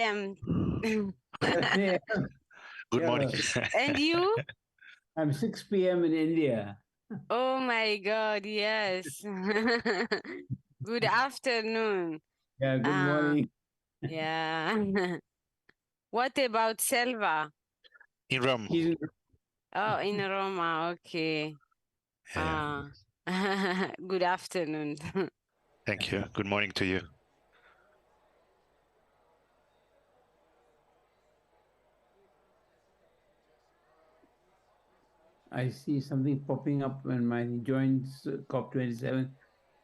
a.m. 7 a.m. Good morning. And you? I'm 6 p.m. in India. Oh my God, yes. Good afternoon. Yeah, good morning. Yeah. What about Selva? In Rome. He's in, Oh, in Roma, okay. Yeah. Good afternoon. Thank you. Good morning to you. I see something popping up when my joins COP27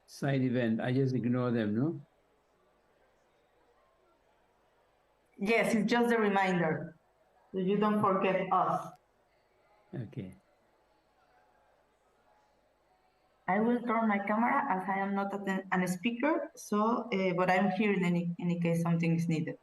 side event. I just ignore them, no? Yes, it's just a reminder so you don't forget us. Okay. I will turn my camera as I am not a speaker, so but I'm here in any case something is needed.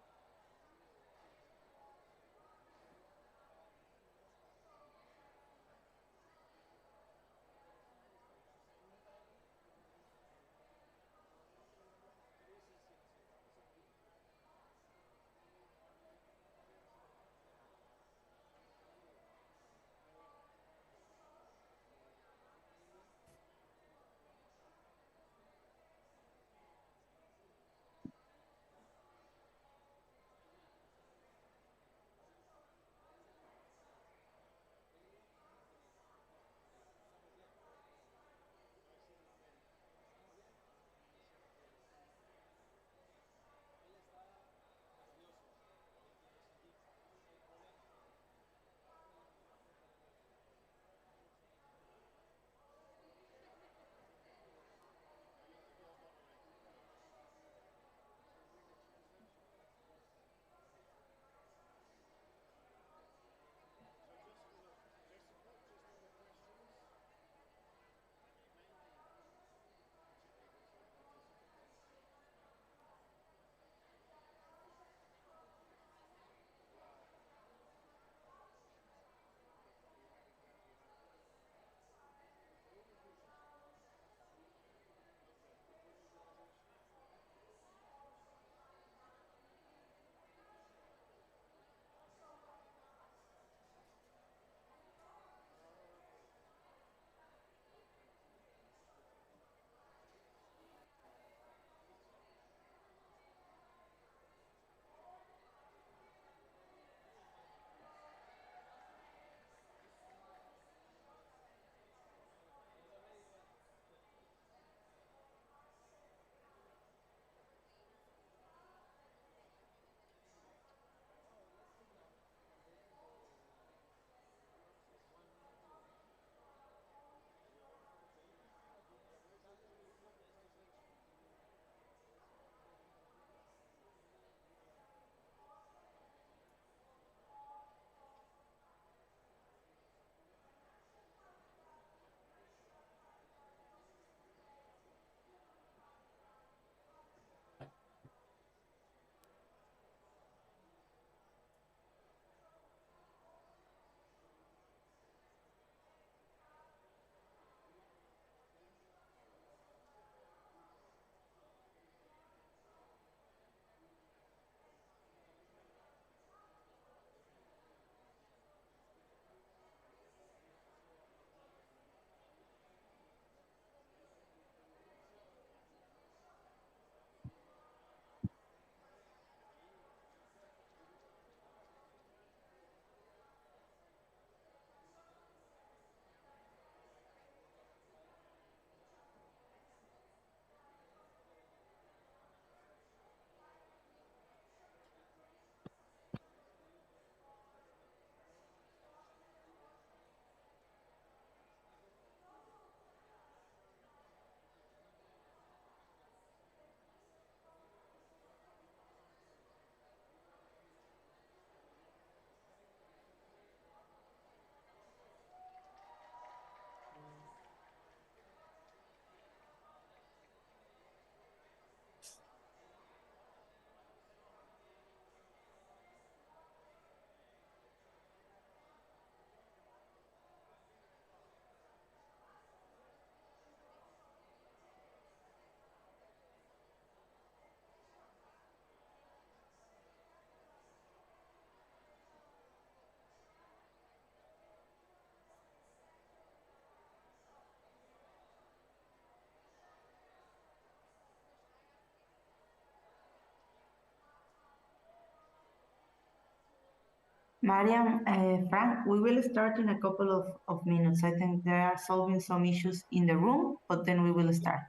Mariam, Frank, we will start in a couple of minutes. I think they are solving some issues in the room, but then we will start.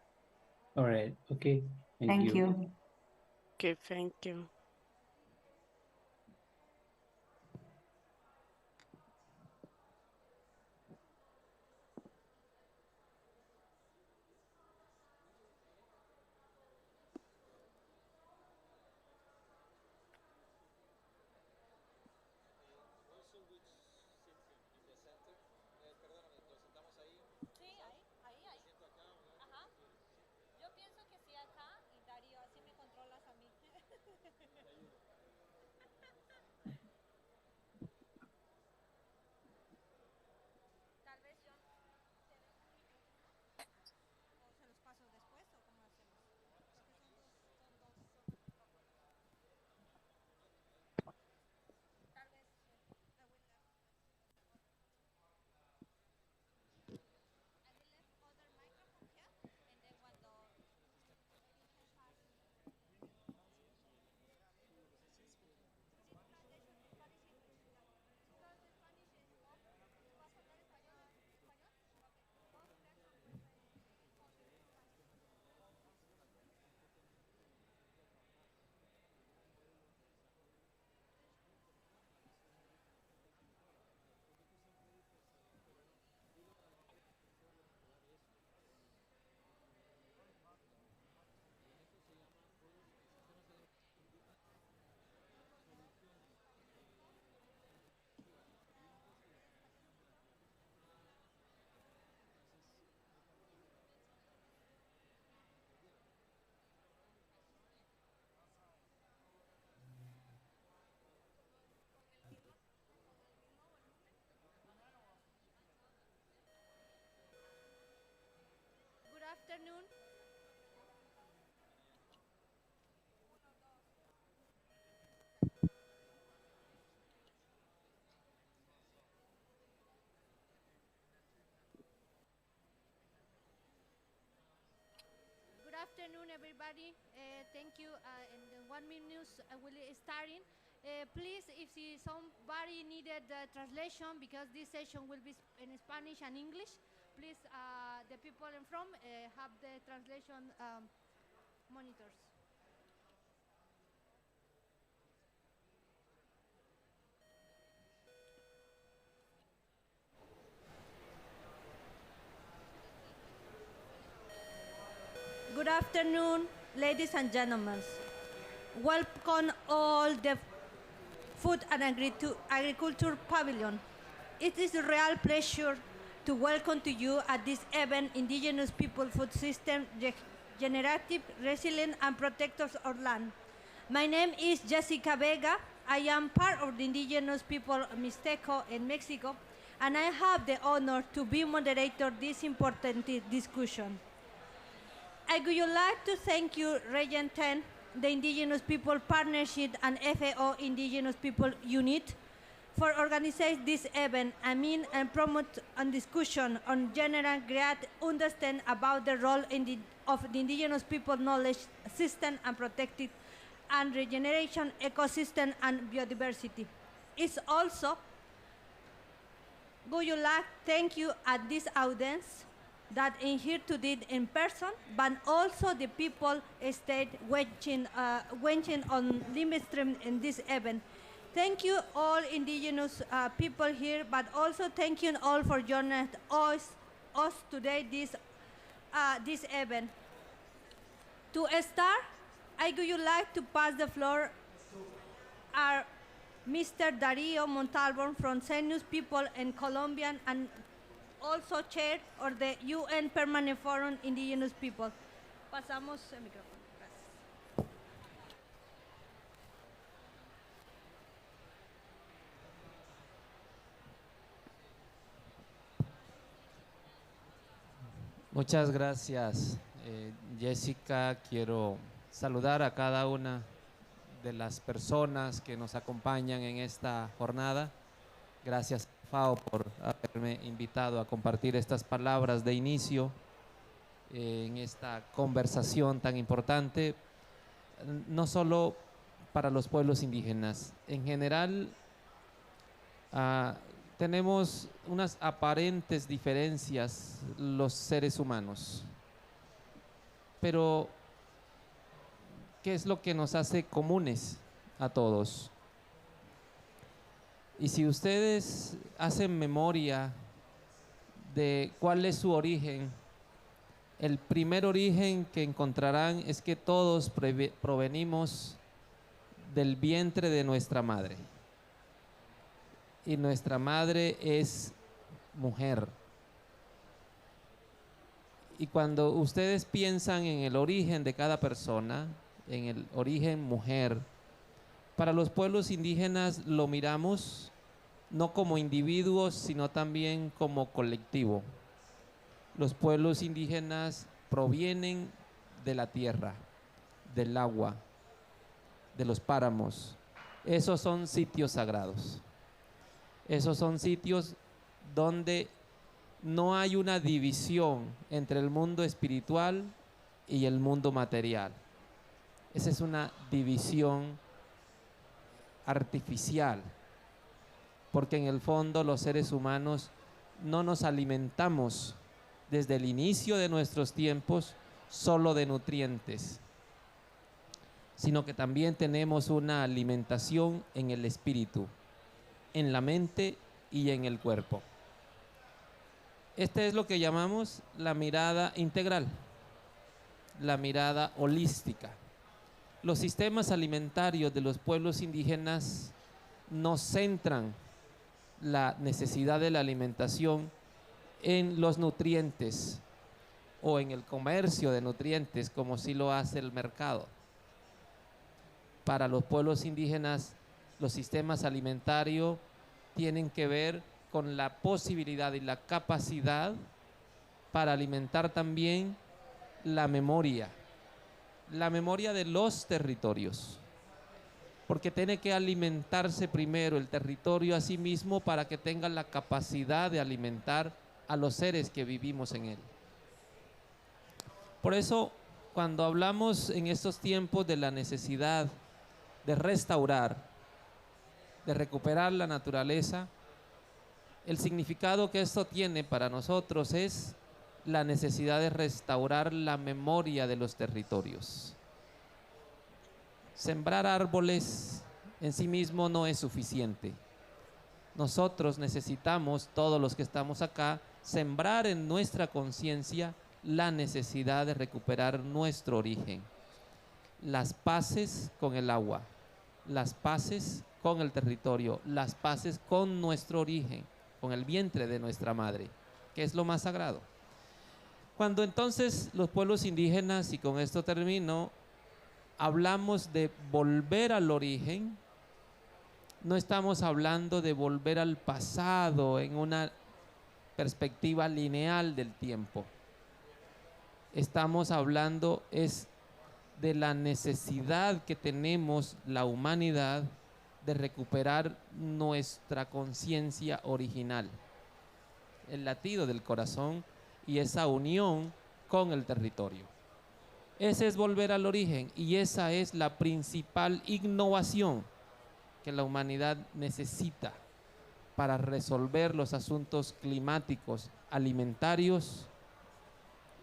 All right. Okay. Thank you. Okay, thank you. Good afternoon. Good afternoon, everybody. Thank you. In the 1 minute, I will starting. Please, if somebody needed the translation, because this session will be in Spanish and English, please, the people in front have the translation monitors. Good afternoon, ladies and gentlemen. Welcome all the Food and Agriculture Pavilion. It is a real pleasure to welcome to you at this event, Indigenous People Food System, Regenerative, Resilient, and Protectors of Land. My name is Jessica Vega. I am part of the Indigenous People Mixteco in Mexico, and I have the honor to be moderator this important discussion. I would like to thank you, Region 10, the Indigenous People Partnership and FAO Indigenous People Unit, for organizing this event and promote a discussion on general great understand about the role of the Indigenous People knowledge system and protected and regeneration ecosystem and biodiversity. It's also would you like to thank you at this audience that in here today in person, but also the people stayed watching on live stream in this event. Thank you all Indigenous people here, but also thank you all for joining us today this event. To start, I would like to pass the floor our Mr. Darío Montalbán from Indigenous People in Colombia and also chair of the UN Permanent Forum Indigenous People. Pasamos el micrófono. Gracias. Muchas gracias, Jessica. Quiero saludar a cada una de las personas que nos acompañan en esta jornada. Gracias, FAO, por haberme invitado a compartir estas palabras de inicio en esta conversación tan importante, no solo para los pueblos indígenas. En general, Tenemos unas aparentes diferencias los seres humanos, pero ¿qué es lo que nos hace comunes a todos? Y si ustedes hacen memoria de cuál es su origen, el primer origen que encontrarán es que todos provenimos del vientre de nuestra madre. Y nuestra madre es mujer. Y cuando ustedes piensan en el origen de cada persona, en el origen mujer, para los pueblos indígenas lo miramos no como individuos, sino también como colectivo. Los pueblos indígenas provienen de la tierra, del agua, de los páramos. Esos son sitios sagrados. Esos son sitios donde no hay una división entre el mundo espiritual y el mundo material. Esa es una división artificial, porque en el fondo los seres humanos no nos alimentamos desde el inicio de nuestros tiempos solo de nutrientes, sino que también tenemos una alimentación en el espíritu, en la mente y en el cuerpo. Este es lo que llamamos la mirada integral, la mirada holística. Los sistemas alimentarios de los pueblos indígenas no centran la necesidad de la alimentación en los nutrientes o en el comercio de nutrientes, como sí lo hace el mercado. Para los pueblos indígenas, los sistemas alimentarios tienen que ver con la posibilidad y la capacidad para alimentar también la memoria de los territorios, porque tiene que alimentarse primero el territorio a sí mismo para que tenga la capacidad de alimentar a los seres que vivimos en él. Por eso, cuando hablamos en estos tiempos de la necesidad de restaurar, de recuperar la naturaleza, el significado que esto tiene para nosotros es la necesidad de restaurar la memoria de los territorios. Sembrar árboles en sí mismo no es suficiente. Nosotros necesitamos, todos los que estamos acá, sembrar en nuestra conciencia la necesidad de recuperar nuestro origen. Las paces con el agua, las paces con el territorio, las paces con nuestro origen, con el vientre de nuestra madre, que es lo más sagrado. Cuando entonces los pueblos indígenas, y con esto termino, hablamos de volver al origen, no estamos hablando de volver al pasado en una perspectiva lineal del tiempo. Estamos hablando es de la necesidad que tenemos la humanidad de recuperar nuestra conciencia original, el latido del corazón y esa unión con el territorio. Ese es volver al origen y esa es la principal innovación que la humanidad necesita para resolver los asuntos climáticos, alimentarios,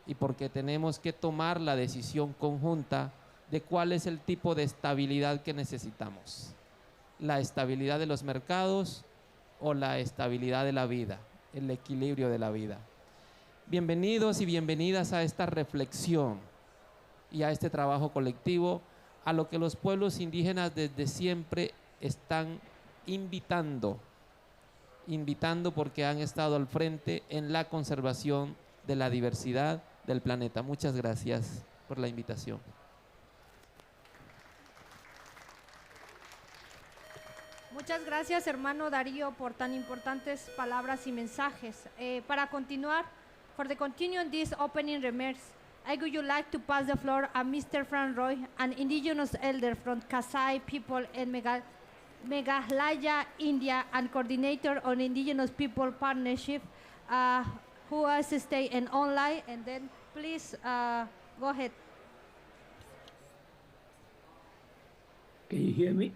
y porque tenemos que tomar la decisión conjunta de cuál es el tipo de estabilidad que necesitamos. La estabilidad de los mercados o la estabilidad de la vida, el equilibrio de la vida. Bienvenidos y bienvenidas a esta reflexión y a este trabajo colectivo, a lo que los pueblos indígenas desde siempre están invitando porque han estado al frente en la conservación de la diversidad del planeta. Muchas gracias por la invitación. Muchas gracias, hermano Darío, por tan importantes palabras y mensajes. Para continuar, for the continuing these opening remarks, I would like to pass the floor to Mr. Frank Roy, an indigenous elder from Kasai people in Meghalaya, India, and coordinator on Indigenous People Partnership, who has stayed in online. And then please go ahead. Can you hear me?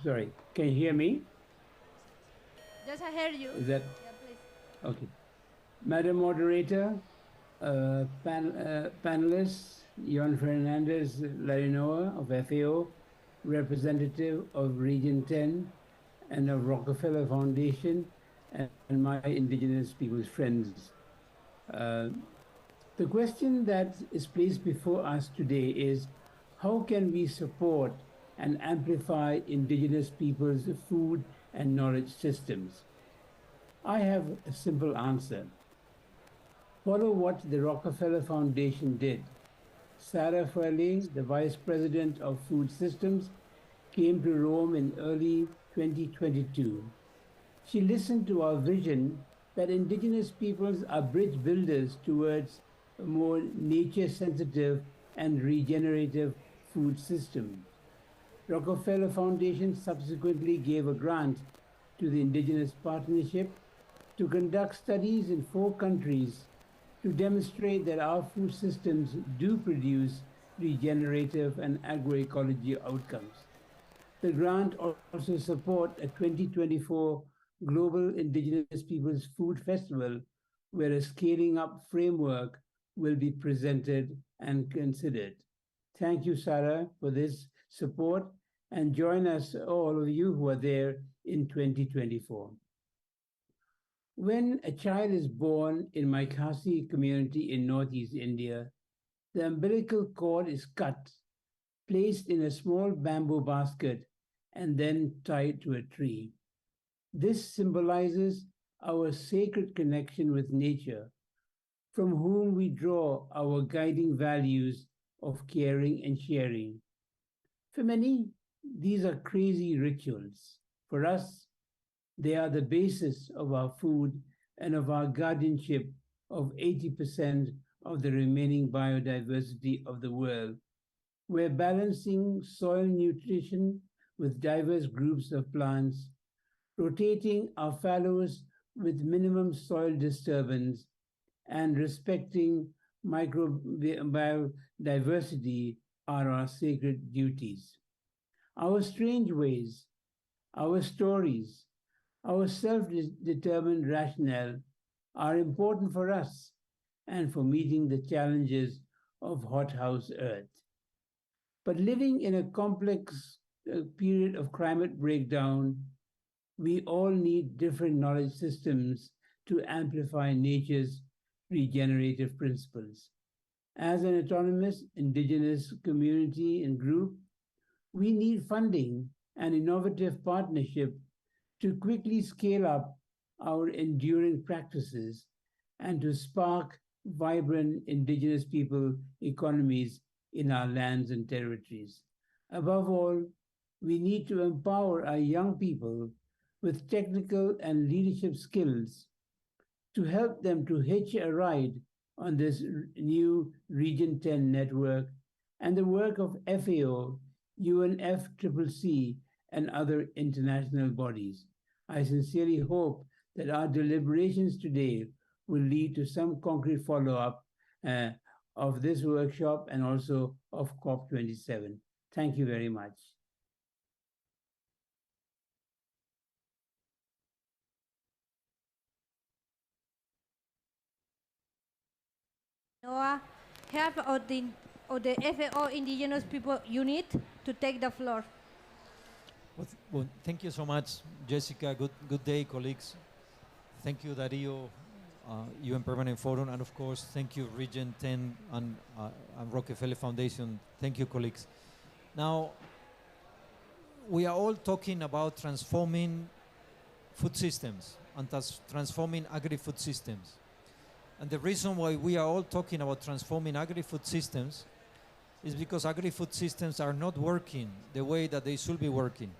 Sorry, can you hear me? Yes, I hear you. Is that Yeah, please. okay? Madam Moderator, panelists, Jon Fernandez Larinoa of FAO, representative of Region 10 and of Rockefeller Foundation, and my Indigenous Peoples friends. The question that is placed before us today is, how can we support and amplify Indigenous peoples' food and knowledge systems? I have a simple answer. Follow what the Rockefeller Foundation did. Sarah Farley, the Vice President of Food Systems, came to Rome in early 2022. She listened to our vision that Indigenous peoples are bridge builders towards a more nature-sensitive and regenerative food system. Rockefeller Foundation subsequently gave a grant to the Indigenous Partnership to conduct studies in 4 countries to demonstrate that our food systems do produce regenerative and agroecology outcomes. The grant also supports a 2024 Global Indigenous Peoples Food Festival, where a scaling up framework will be presented and considered. Thank you, Sarah, for this support, and join us, all of you who are there in 2024. When a child is born in my Khasi community in Northeast India, the umbilical cord is cut, placed in a small bamboo basket, and then tied to a tree. This symbolizes our sacred connection with nature, from whom we draw our guiding values of caring and sharing. For many, these are crazy rituals. For us, they are the basis of our food and of our guardianship of 80% of the remaining biodiversity of the world. We're balancing soil nutrition with diverse groups of plants, rotating our fallows with minimum soil disturbance, and respecting microbiodiversity are our sacred duties. Our strange ways, our stories, our self-determined rationale are important for us and for meeting the challenges of hothouse Earth. But living in a complex period of climate breakdown, we all need different knowledge systems to amplify nature's regenerative principles. As an autonomous Indigenous community and group, we need funding and innovative partnership to quickly scale up our enduring practices and to spark vibrant Indigenous people economies in our lands and territories. Above all, we need to empower our young people with technical and leadership skills to help them to hitch a ride on this new Region 10 network and the work of FAO, UNFCCC, and other international bodies. I sincerely hope that our deliberations today will lead to some concrete follow-up of this workshop and also of COP27. Thank you very much. Noah, help of the FAO Indigenous People Unit to take the floor. Well, thank you so much, Jessica. Good day, colleagues. Thank you, Dario, UN Permanent Forum, and of course, thank you, Region 10 and Rockefeller Foundation. Thank you, colleagues. Now, we are all talking about transforming food systems and transforming agri-food systems. And the reason why we are all talking about transforming agri-food systems is because agri-food systems are not working the way that they should be working.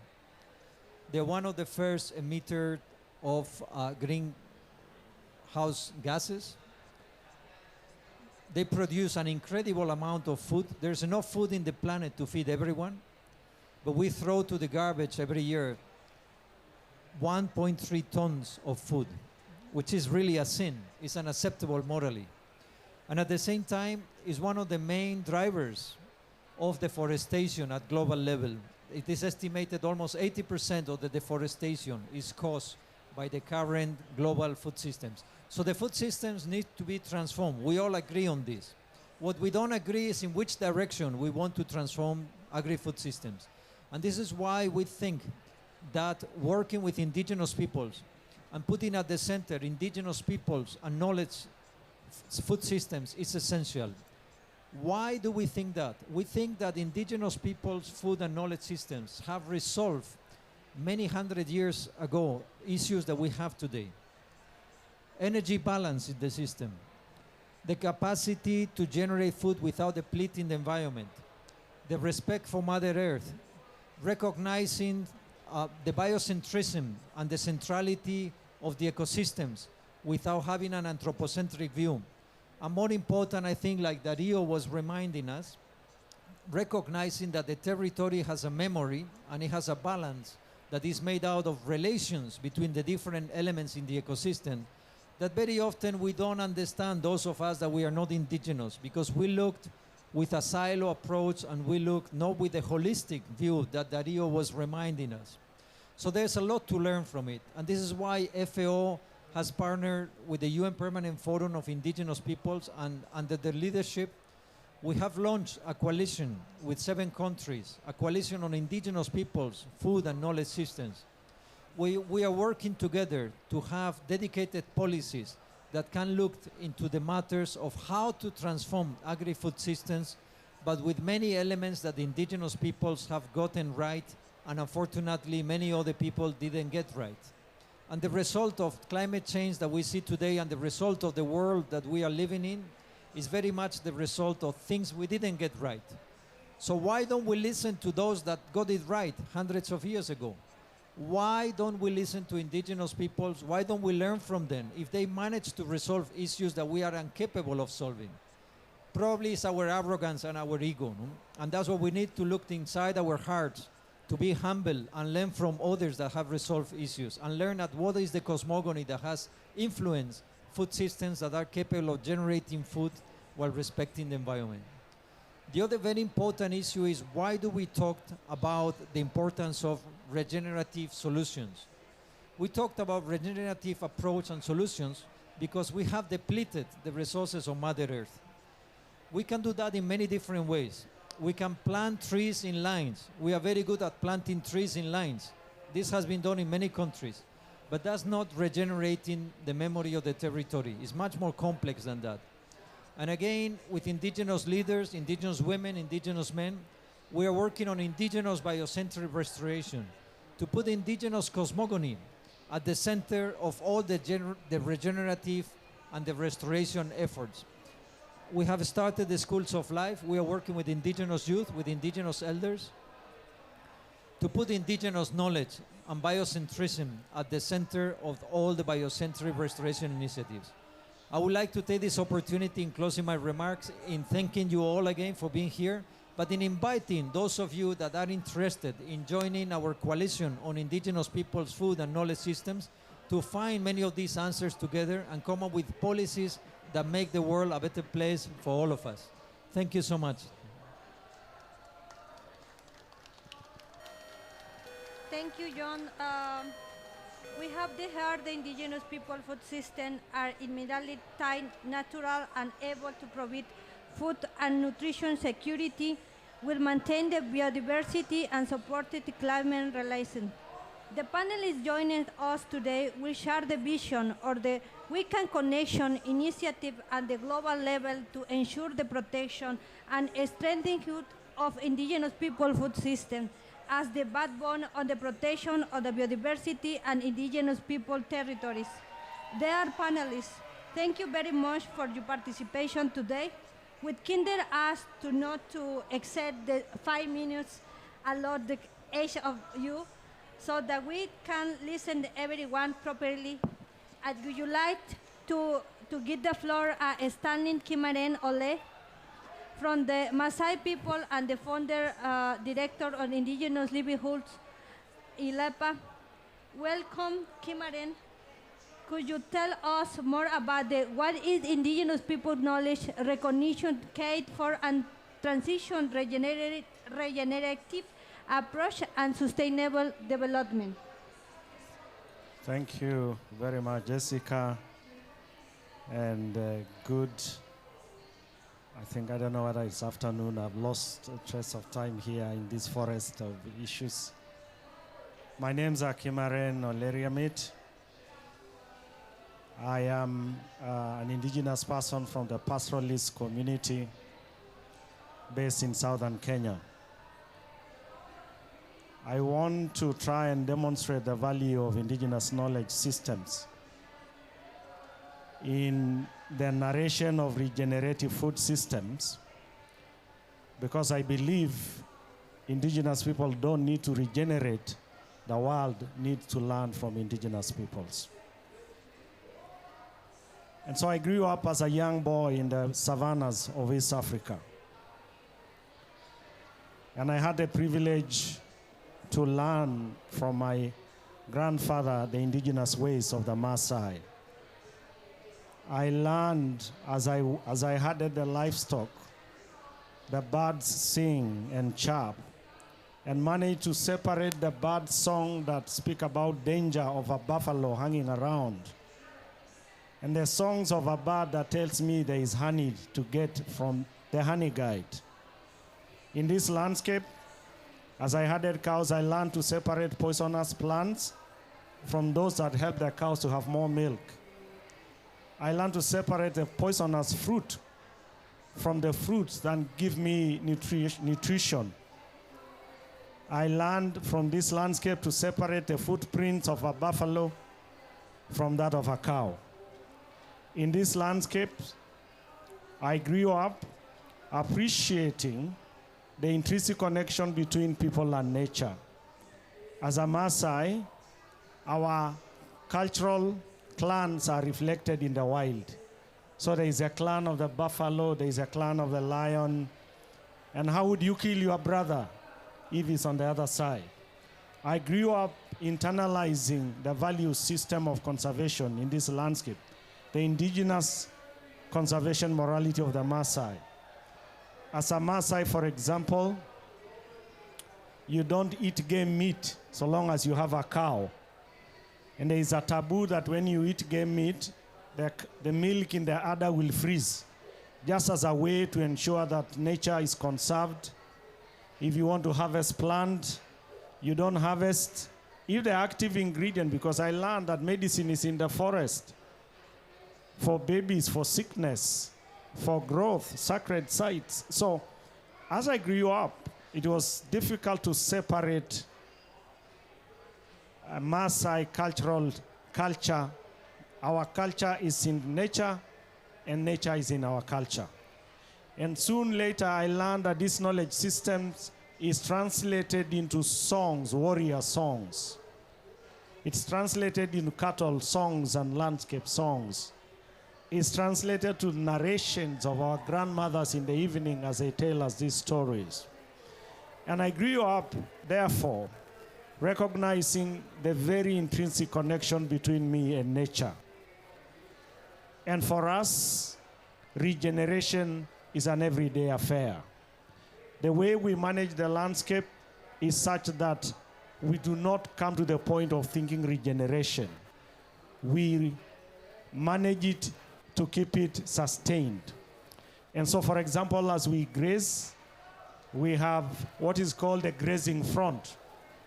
They're one of the first emitters of greenhouse gases. They produce an incredible amount of food. There's enough food in the planet to feed everyone, but we throw to the garbage every year 1.3 tons of food, which is really a sin. It's unacceptable morally. And at the same time, it's one of the main drivers of deforestation at global level. It is estimated almost 80% of the deforestation is caused by the current global food systems. So the food systems need to be transformed. We all agree on this. What we don't agree is in which direction we want to transform agri-food systems. And this is why we think that working with indigenous peoples and putting at the center indigenous peoples and knowledge food systems is essential. Why do we think that? We think that indigenous peoples' food and knowledge systems have resolved many hundred years ago issues that we have today. Energy balance in the system, the capacity to generate food without depleting the environment, the respect for Mother Earth, recognizing the biocentrism and the centrality of the ecosystems without having an anthropocentric view. And more important, I think, like Dario was reminding us, recognizing that the territory has a memory and it has a balance that is made out of relations between the different elements in the ecosystem that very often we don't understand, those of us that we are not indigenous, because we looked with a silo approach and we look not with the holistic view that Dario was reminding us. So there's a lot to learn from it. And this is why FAO has partnered with the UN Permanent Forum of Indigenous Peoples, and under their leadership, we have launched a coalition with 7 countries, a coalition on indigenous peoples, food and knowledge systems. We are working together to have dedicated policies that can look into the matters of how to transform agri-food systems, but with many elements that the indigenous peoples have gotten right, and unfortunately many other people didn't get right. And the result of climate change that we see today and the result of the world that we are living in is very much the result of things we didn't get right. So why don't we listen to those that got it right hundreds of years ago? Why don't we listen to indigenous peoples? Why don't we learn from them if they manage to resolve issues that we are incapable of solving? Probably it's our arrogance and our ego, no? And that's what we need to look inside our hearts, to be humble and learn from others that have resolved issues, and learn at what is the cosmogony that has influenced food systems that are capable of generating food while respecting the environment. The other very important issue is, why do we talk about the importance of regenerative solutions? We talked about regenerative approach and solutions because we have depleted the resources of Mother Earth. We can do that in many different ways. We can plant trees in lines. We are very good at planting trees in lines. This has been done in many countries, but that's not regenerating the memory of the territory. It's much more complex than that. And again, with indigenous leaders, indigenous women, indigenous men, we are working on indigenous biocentric restoration to put indigenous cosmogony at the center of all the regenerative and the restoration efforts. We have started the schools of life. We are working with indigenous youth, with indigenous elders, to put indigenous knowledge and biocentrism at the center of all the biocentric restoration initiatives. I would like to take this opportunity in closing my remarks in thanking you all again for being here, but in inviting those of you that are interested in joining our coalition on indigenous people's food and knowledge systems to find many of these answers together and come up with policies that make the world a better place for all of us. Thank you so much. Thank you, John. We have heard the indigenous people food system are immediately tied, natural, and able to provide food and nutrition security, will maintain the biodiversity and support the climate relations. The panelists joining us today will share the vision or the We Can Connection initiative at the global level to ensure the protection and strengthening of indigenous people food system as the backbone of the protection of the biodiversity and indigenous people territories. Dear panelists, thank you very much for your participation today. With kinder asked to not to exceed the 5 minutes allowed the age of you, so that we can listen to everyone properly. Would you like to give the floor Stanley Kimaren Ole from the Maasai people and the founder director of Indigenous Livelihoods, ILEPA. Welcome, Kimaren. Could you tell us more about what is indigenous people knowledge, recognition, care for and transition, regenerative approach and sustainable development? Thank you very much, Jessica. And good, I don't know whether it's afternoon. I've lost a trace of time here in this forest of issues. My name's Akimaren Oleriamit. I am an indigenous person from the pastoralist community based in southern Kenya. I want to try and demonstrate the value of indigenous knowledge systems in the narration of regenerative food systems, because I believe indigenous people don't need to regenerate, the world needs to learn from indigenous peoples. And so I grew up as a young boy in the savannas of East Africa. And I had the privilege to learn from my grandfather the indigenous ways of the Maasai. I learned as I herded the livestock, the birds sing and chirp, and managed to separate the bird song that speak about danger of a buffalo hanging around, and the songs of a bird that tells me there is honey to get from the honey guide. In this landscape, as I herded cows, I learned to separate poisonous plants from those that help the cows to have more milk. I learned to separate the poisonous fruit from the fruits that give me nutrition. I learned from this landscape to separate the footprints of a buffalo from that of a cow. In this landscape, I grew up appreciating the intrinsic connection between people and nature. As a Maasai, our cultural clans are reflected in the wild. So there is a clan of the buffalo, there is a clan of the lion. And how would you kill your brother if he's on the other side? I grew up internalizing the value system of conservation in this landscape, the indigenous conservation morality of the Maasai. As a Maasai, for example, you don't eat game meat so long as you have a cow. And there is a taboo that when you eat game meat, the milk in the udder will freeze, just as a way to ensure that nature is conserved. If you want to harvest plant, you don't harvest. If the active ingredient, because I learned that medicine is in the forest, for babies, for sickness, for growth, sacred sites. So as I grew up, it was difficult to separate Maasai culture. Our culture is in nature, and nature is in our culture. And soon later, I learned that this knowledge system is translated into songs, warrior songs. It's translated into cattle songs and landscape songs. It's translated to narrations of our grandmothers in the evening as they tell us these stories. And I grew up, therefore, recognizing the very intrinsic connection between me and nature. And for us, regeneration is an everyday affair. The way we manage the landscape is such that we do not come to the point of thinking regeneration. We manage it to keep it sustained. And so, for example, as we graze, we have what is called a grazing front,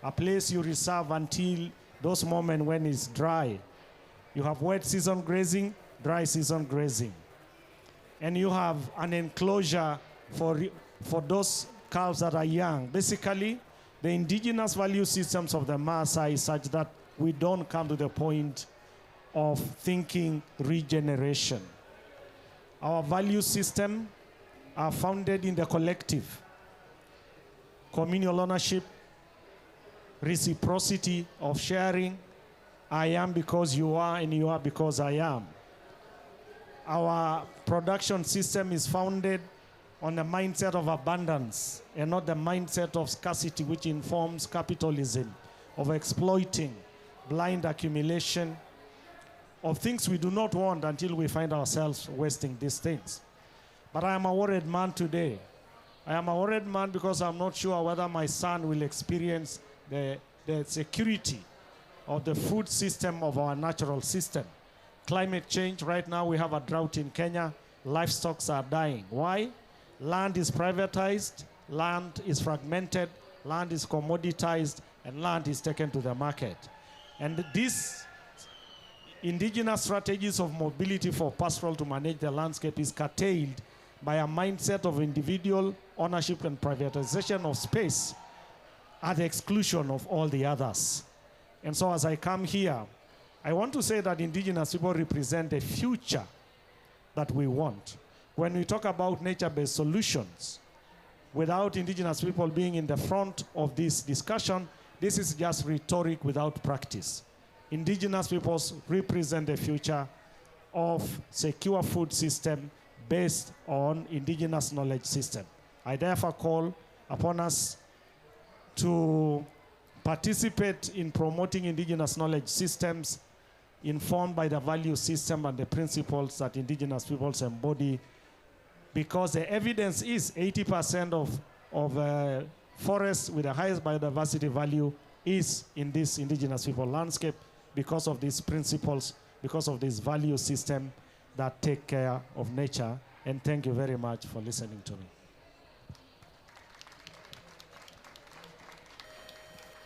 a place you reserve until those moments when it's dry. You have wet season grazing, dry season grazing. And you have an enclosure for those cows that are young. Basically, the indigenous value systems of the Maasai is such that we don't come to the point of thinking regeneration. Our value system are founded in the collective, communal ownership, reciprocity of sharing. I am because you are, and you are because I am. Our production system is founded on the mindset of abundance and not the mindset of scarcity, which informs capitalism, of exploiting, blind accumulation of things we do not want until we find ourselves wasting these things. But I am a worried man today. I am a worried man because I'm not sure whether my son will experience the security of the food system of our natural system. Climate change, right now we have a drought in Kenya. Livestock are dying. Why? Land is privatized, land is fragmented, land is commoditized, and land is taken to the market. And these indigenous strategies of mobility for pastoral to manage the landscape is curtailed by a mindset of individual ownership and privatization of space at the exclusion of all the others. And so as I come here, I want to say that indigenous people represent a future that we want. When we talk about nature-based solutions, without indigenous people being in the front of this discussion, this is just rhetoric without practice. Indigenous peoples represent the future of secure food system based on indigenous knowledge system. I therefore call upon us to participate in promoting indigenous knowledge systems informed by the value system and the principles that indigenous peoples embody, because the evidence is 80% of forests with the highest biodiversity value is in this indigenous people landscape because of these principles, because of this value system that take care of nature. And thank you very much for listening to me.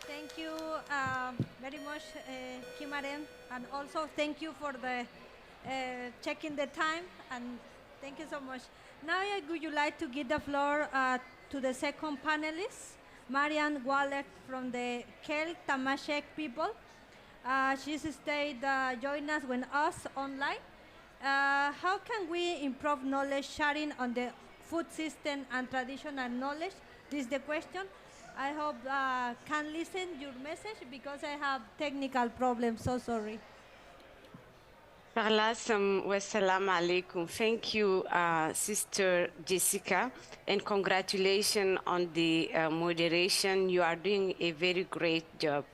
Thank you very much, Kimaren, and also thank you for the checking the time, and thank you so much. Now I would like to give the floor to the second panelist, Marianne Waller from the Kel Tamashek people. She's stayed join us with us online. How can we improve knowledge sharing on the food system and traditional knowledge? This is the question. I hope can listen your message because I have technical problems, so sorry. Wassalamu alaikum. Thank you, Sister Jessica, and congratulations on the moderation. You are doing a very great job.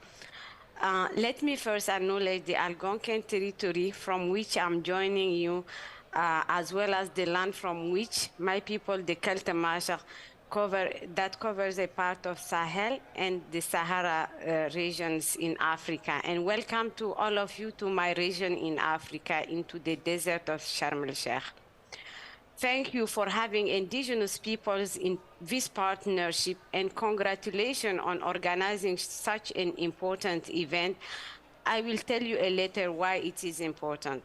Let me first acknowledge the Algonquin territory from which I'm joining you, as well as the land from which my people, the Keltamasha, covers a part of Sahel and the Sahara regions in Africa. And welcome to all of you to my region in Africa, into the desert of Sharm el-Sheikh. Thank you for having indigenous peoples in this partnership, and congratulations on organizing such an important event. I will tell you later why it is important.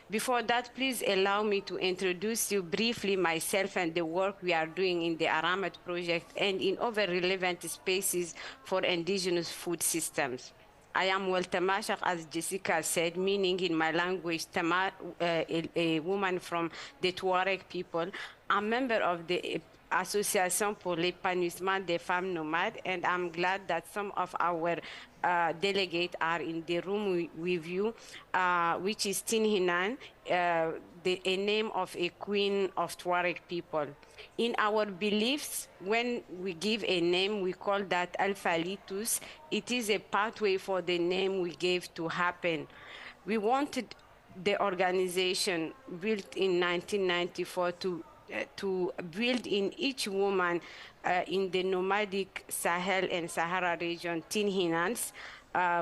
Before that, please allow me to introduce you briefly myself and the work we are doing in the Aramat project and in other relevant spaces for indigenous food systems. I am Waltamashak, as Jessica said, meaning in my language, a woman from the Tuareg people. I'm a member of the Association pour l'épanouissement des femmes nomades, and I'm glad that some of our delegates are in the room with you, which is Tinhinan, a name of a queen of Tuareg people. In our beliefs, when we give a name, we call that Alphalitus. It is a pathway for the name we gave to happen. We wanted the organization built in 1994 to build in each woman in the nomadic Sahel and Sahara region, Tinhinans,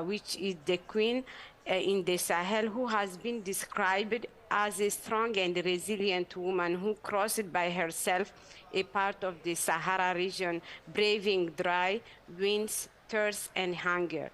which is the queen in the Sahel, who has been described as a strong and resilient woman who crossed by herself a part of the Sahara region, braving dry winds, thirst, and hunger.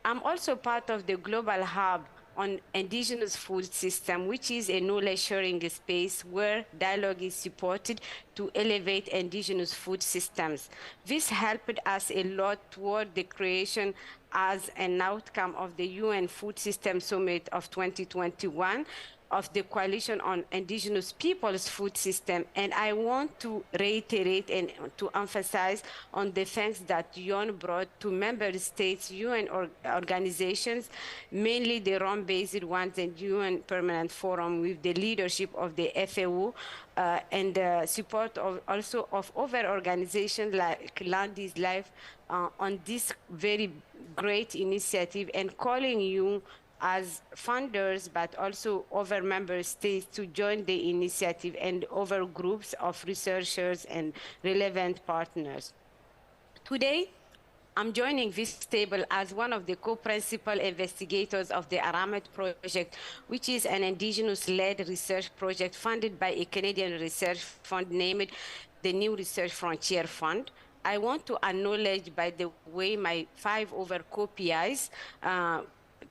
I'm also part of the Global Hub on Indigenous Food System, which is a knowledge-sharing space where dialogue is supported to elevate indigenous food systems. This helped us a lot toward the creation as an outcome of the UN Food System Summit of 2021 of the Coalition on Indigenous Peoples Food System. And I want to reiterate and to emphasize on the thanks that UN brought to member states, UN organizations, mainly the Rome-based ones and UN Permanent Forum with the leadership of the FAO, and the support of also of other organizations like Land is Life on this very great initiative, and calling you as funders, but also other member states to join the initiative and other groups of researchers and relevant partners. Today, I'm joining this table as one of the co-principal investigators of the Aramet project, which is an indigenous-led research project funded by a Canadian research fund named the New Research Frontier Fund. I want to acknowledge, by the way, my 5 over co-PIs,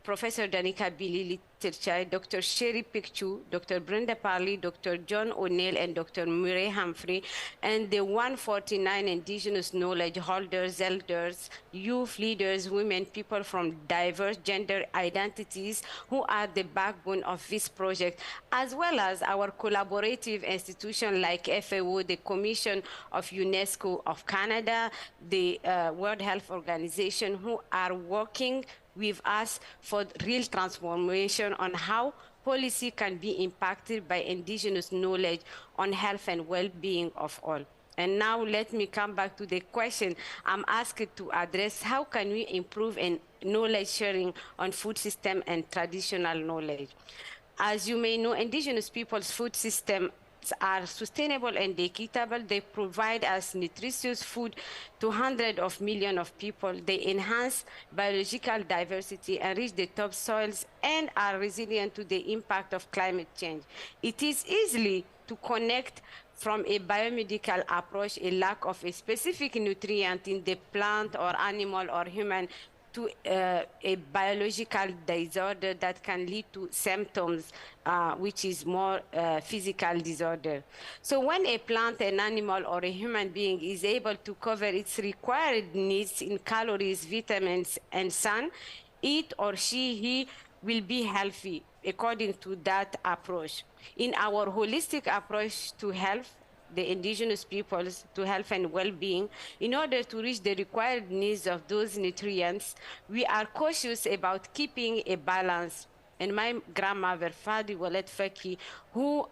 Professor Danica Bilili Tirchai, Dr. Sherry Picchu, Dr. Brenda Parley, Dr. John O'Neill, and Dr. Murray Humphrey, and the 149 indigenous knowledge holders, elders, youth leaders, women, people from diverse gender identities who are the backbone of this project, as well as our collaborative institutions like FAO, the Commission of UNESCO of Canada, the World Health Organization, who are working with us for real transformation on how policy can be impacted by indigenous knowledge on health and well-being of all. And now let me come back to the question I'm asked to address: how can we improve in knowledge sharing on food system and traditional knowledge? As you may know, indigenous people's food system are sustainable and equitable. They provide us nutritious food to hundreds of millions of people. They enhance biological diversity, enrich the topsoils, and are resilient to the impact of climate change. It is easily to connect from a biomedical approach a lack of a specific nutrient in the plant or animal or human to a biological disorder that can lead to symptoms, which is more physical disorder. So when a plant, an animal, or a human being is able to cover its required needs in calories, vitamins, and sun, it or he will be healthy according to that approach. In our holistic approach to health, the indigenous peoples, to health and well-being, in order to reach the required needs of those nutrients, we are cautious about keeping a balance. And my grandmother, Fadi Walet Faki, who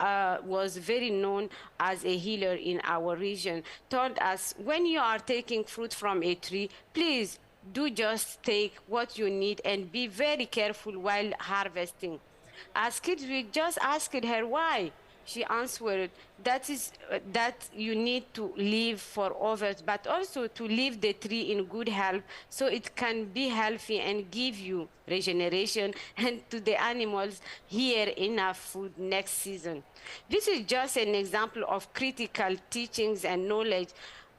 was very known as a healer in our region, told us, when you are taking fruit from a tree, please do just take what you need and be very careful while harvesting. As kids, we just asked her why. She answered, that you need to live for others, but also to leave the tree in good health so it can be healthy and give you regeneration, and to the animals here enough food next season. This is just an example of critical teachings and knowledge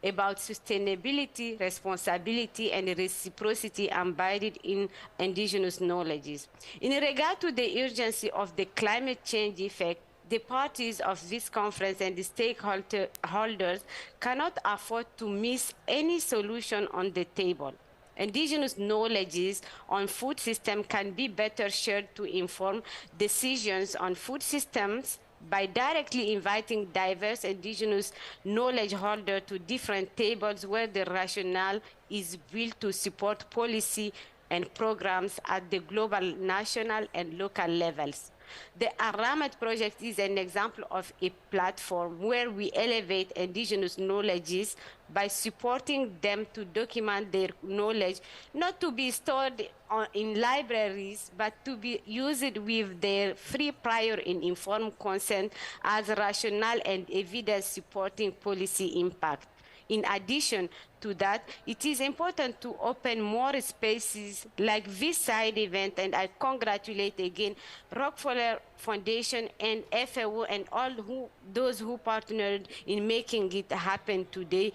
about sustainability, responsibility, and reciprocity embedded in indigenous knowledges. In regard to the urgency of the climate change effect, the parties of this conference and the stakeholders cannot afford to miss any solution on the table. Indigenous knowledges on food system can be better shared to inform decisions on food systems by directly inviting diverse indigenous knowledge holders to different tables where the rationale is built to support policy and programs at the global, national, and local levels. The Aramet project is an example of a platform where we elevate indigenous knowledges by supporting them to document their knowledge, not to be stored in libraries, but to be used with their free, prior, and informed consent as rational and evidence supporting policy impact. In addition to that, it is important to open more spaces like this side event, and I congratulate again Rockefeller Foundation and FAO and all those who partnered in making it happen today,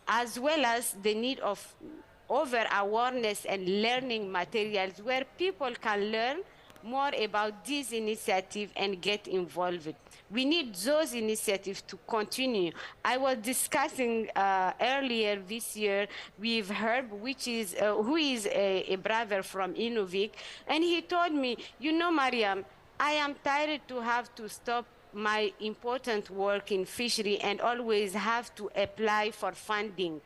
as well as the need of over awareness and learning materials where people can learn more about this initiative and get involved. We need those initiatives to continue. I was discussing earlier this year with Herb, who is a brother from Inuvik, and he told me, you know, Mariam, I am tired to have to stop my important work in fishery and always have to apply for funding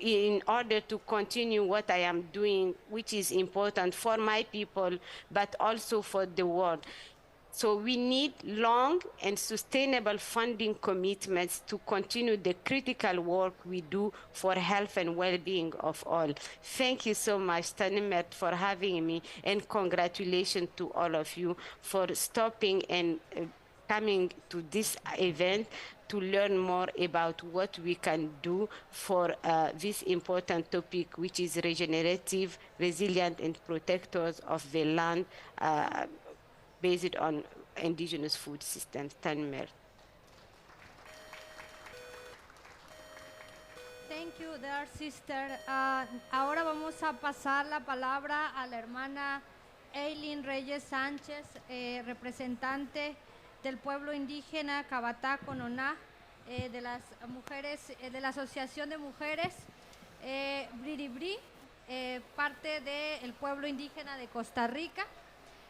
in order to continue what I am doing, which is important for my people, but also for the world. So we need long and sustainable funding commitments to continue the critical work we do for health and well-being of all. Thank you so much, Tanimet, for having me, and congratulations to all of you for stopping and coming to this event to learn more about what we can do for this important topic, which is regenerative, resilient, and protectors of the land based on indigenous food systems. Tanmer. Thank you, dear sister. Ahora vamos a pasar la palabra a la hermana Eileen Reyes Sánchez, representante del pueblo indígena Cabatá Cononá, de las mujeres, de la Asociación de Mujeres Briribri, parte del pueblo indígena de Costa Rica.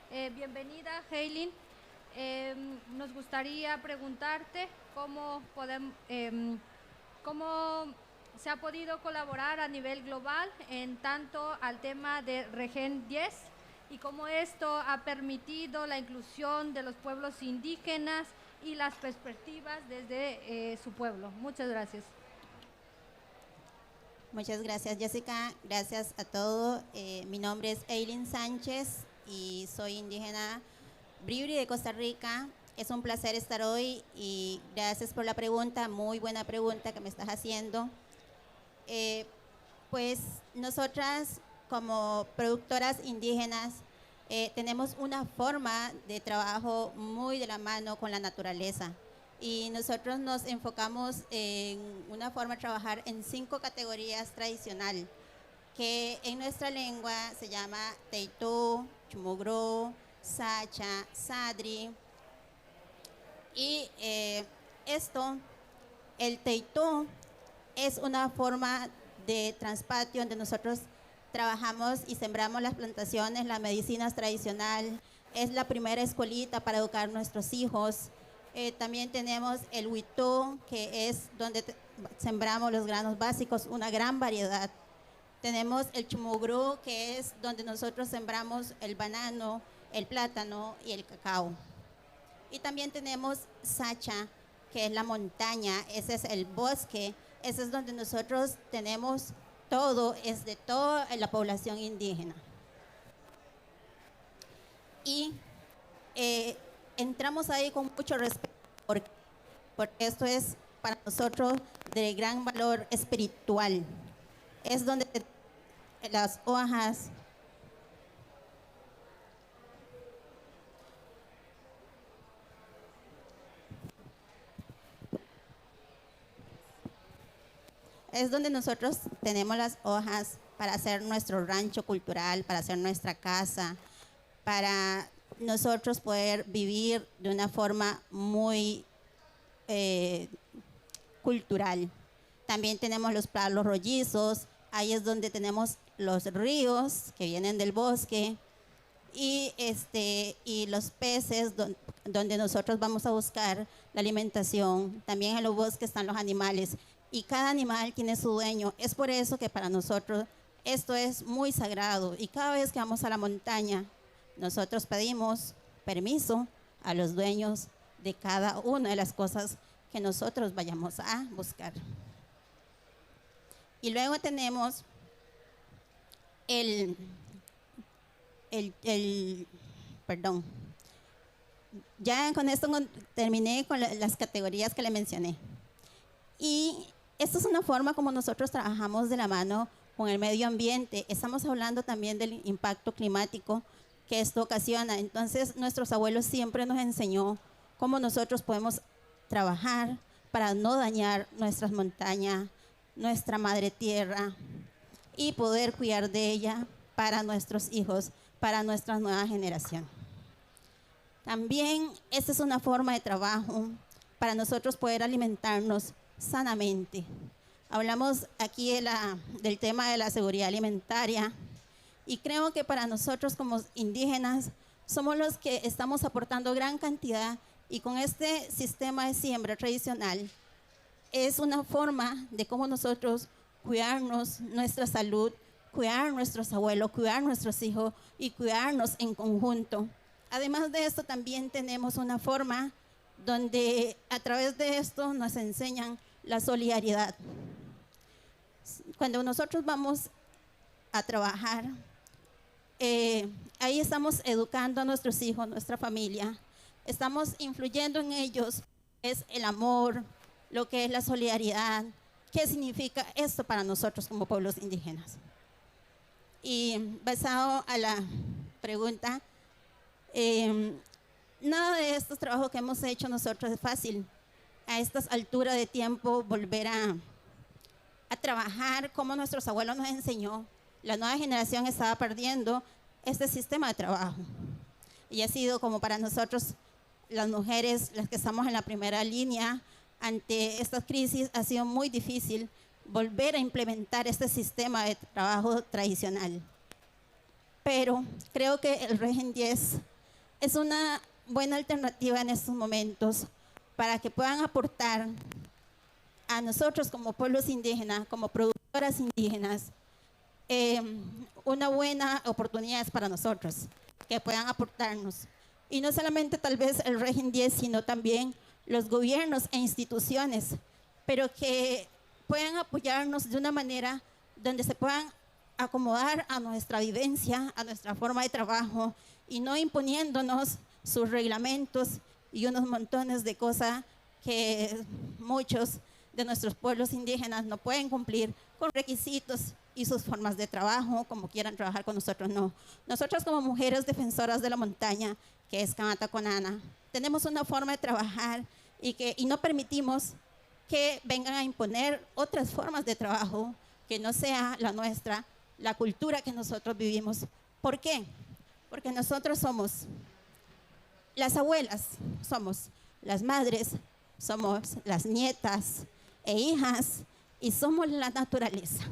Bienvenida, Eileen. Nos gustaría preguntarte cómo se ha podido colaborar a nivel global en tanto al tema de Regen 10 y cómo esto ha permitido la inclusión de los pueblos indígenas y las perspectivas desde su pueblo. Muchas gracias. Muchas gracias, Jessica. Gracias a todos. Mi nombre es Eileen Sánchez y soy indígena Bribri de Costa Rica. Es un placer estar hoy y gracias por la pregunta, muy buena pregunta que me estás haciendo. Pues nosotras como productoras indígenas tenemos una forma de trabajo muy de la mano con la naturaleza y nosotros nos enfocamos en una forma de trabajar en 5 categorías tradicionales que en nuestra lengua se llama Teitó, Chumugro, Sacha, Sadri y el Teitó es una forma de transpatio donde nosotros trabajamos y sembramos las plantaciones, las medicinas tradicionales. Es la primera escuelita para educar a nuestros hijos. También tenemos el Huitó, que es donde sembramos los granos básicos, una gran variedad. Tenemos el Chumugrú, que es donde nosotros sembramos el banano, el plátano y el cacao. Y también tenemos Sacha, que es la montaña, ese es el bosque. Ese es donde nosotros tenemos todo, es de toda la población indígena. Y entramos ahí con mucho respeto, porque esto es para nosotros de gran valor espiritual. Es donde las hojas es donde nosotros tenemos las hojas para hacer nuestro rancho cultural, para hacer nuestra casa, para nosotros poder vivir de una forma muy cultural. También tenemos los prados rollizos, ahí es donde tenemos los ríos que vienen del bosque y los peces donde nosotros vamos a buscar la alimentación. También en los bosques están los animales. Y cada animal tiene su dueño. Es por eso que para nosotros esto es muy sagrado. Y cada vez que vamos a la montaña, nosotros pedimos permiso a los dueños de cada una de las cosas que nosotros vayamos a buscar. Y luego tenemos perdón. Ya con esto terminé con las categorías que le mencioné. Y esta es una forma como nosotros trabajamos de la mano con el medio ambiente. Estamos hablando también del impacto climático que esto ocasiona. Entonces, nuestros abuelos siempre nos enseñó cómo nosotros podemos trabajar para no dañar nuestras montañas, nuestra madre tierra y poder cuidar de ella para nuestros hijos, para nuestra nueva generación. También esta es una forma de trabajo para nosotros poder alimentarnos sanamente. Hablamos aquí del tema de la seguridad alimentaria y creo que para nosotros como indígenas somos los que estamos aportando gran cantidad y con este sistema de siembra tradicional es una forma de cómo nosotros cuidarnos nuestra salud, cuidar nuestros abuelos, cuidar nuestros hijos y cuidarnos en conjunto. Además de esto también tenemos una forma donde a través de esto nos enseñan la solidaridad. Cuando nosotros vamos a trabajar, ahí estamos educando a nuestros hijos, nuestra familia, estamos influyendo en ellos, es el amor, lo que es la solidaridad, qué significa esto para nosotros como pueblos indígenas. Y basado a la pregunta, nada de estos trabajos que hemos hecho nosotros es fácil. A estas alturas de tiempo volver a trabajar como nuestros abuelos nos enseñó, la nueva generación estaba perdiendo este sistema de trabajo. Y ha sido como para nosotros, las mujeres, las que estamos en la primera línea, ante estas crisis, ha sido muy difícil volver a implementar este sistema de trabajo tradicional. Pero creo que el régimen 10 es una buena alternativa en estos momentos para que puedan aportar a nosotros como pueblos indígenas, como productoras indígenas, una buena oportunidad para nosotros, que puedan aportarnos. Y no solamente tal vez el régimen 10, sino también los gobiernos e instituciones, pero que puedan apoyarnos de una manera donde se puedan acomodar a nuestra vivencia, a nuestra forma de trabajo, y no imponiéndonos sus reglamentos y unos montones de cosas que muchos de nuestros pueblos indígenas no pueden cumplir con requisitos y sus formas de trabajo, como quieran trabajar con nosotros, no. Nosotras como mujeres defensoras de la montaña, que es Kamata Konana, tenemos una forma de trabajar y no permitimos que vengan a imponer otras formas de trabajo que no sea la nuestra, la cultura que nosotros vivimos. ¿Por qué? Porque nosotros somos las abuelas, somos las madres, somos las nietas e hijas y somos la naturaleza.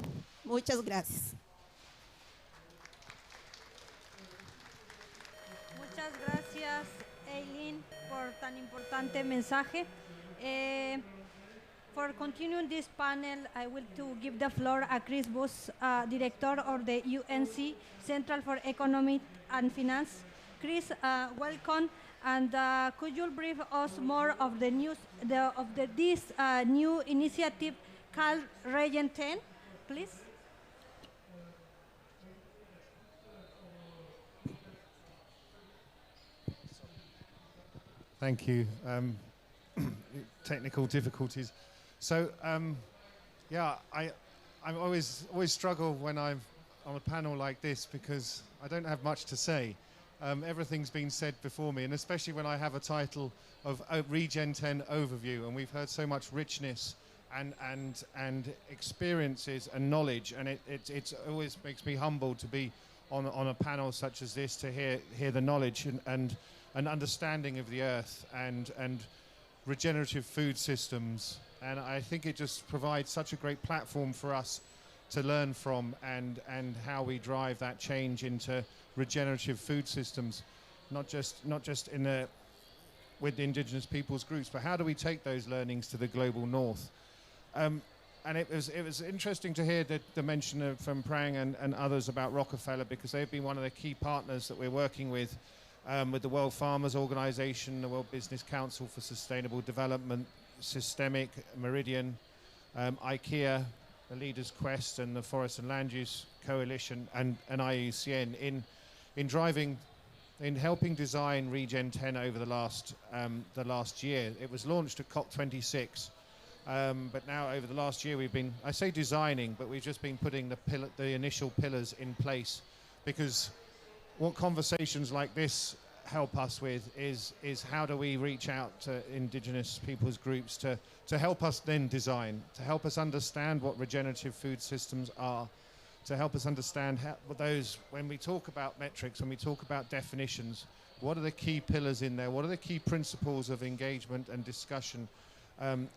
Muchas gracias. Muchas gracias, Eileen, por tan importante mensaje. For continuing this panel, I will to give the floor to Chris Buss, Director of the UNC Central for Economic and Finance. Chris, welcome, and could you brief us more of the news this new initiative called Region 10, please? Thank you. Technical difficulties. So, yeah, I always struggle when I'm on a panel like this because I don't have much to say. Everything's been said before me, and especially when I have a title of Regen 10 Overview, and we've heard so much richness and experiences and knowledge, and it always makes me humbled to be on a panel such as this, to hear the knowledge and an understanding of the earth and regenerative food systems. And I think it just provides such a great platform for us to learn from and how we drive that change into regenerative food systems, not just with the Indigenous Peoples groups, but how do we take those learnings to the global north? And it was interesting to hear the mention from Prang and others about Rockefeller, because they've been one of the key partners that we're working with the World Farmers Organization, the World Business Council for Sustainable Development, Systemic, Meridian, IKEA, the Leaders Quest, and the Forest and Land Use Coalition, and IUCN in helping design Regen 10 over the last year. It was launched at COP26, but now over the last year we've been, I say designing, but we've just been putting the initial pillars in place, because what conversations like this help us with is how do we reach out to Indigenous peoples groups to help us then design, to help us understand what regenerative food systems are, to help us understand when we talk about metrics, when we talk about definitions, what are the key pillars in there, what are the key principles of engagement and discussion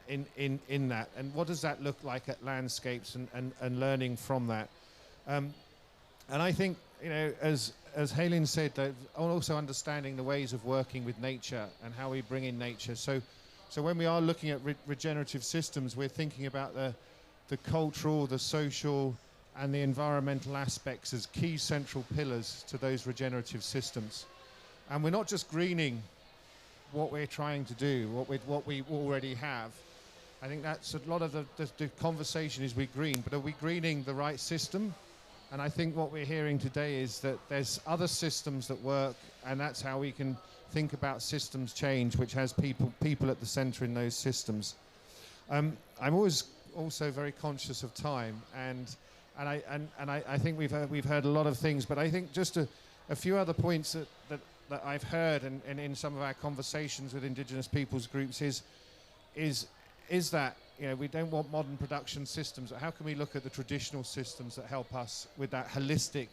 in that, and what does that look like at landscapes and learning from that. And I think, as Helen said, that also understanding the ways of working with nature and how we bring in nature. So when we are looking at regenerative systems, we're thinking about the cultural, the social, and the environmental aspects as key central pillars to those regenerative systems. And we're not just greening what we're trying to do, what we already have. I think that's a lot of the conversation is we green, but are we greening the right system? And I think what we're hearing today is that there's other systems that work, and that's how we can think about systems change, which has people at the center in those systems. I'm always also very conscious of time, and I think we've heard a lot of things, but I think just a few other points that I've heard and in some of our conversations with Indigenous peoples groups is that, you know, we don't want modern production systems. How can we look at the traditional systems that help us with that holistic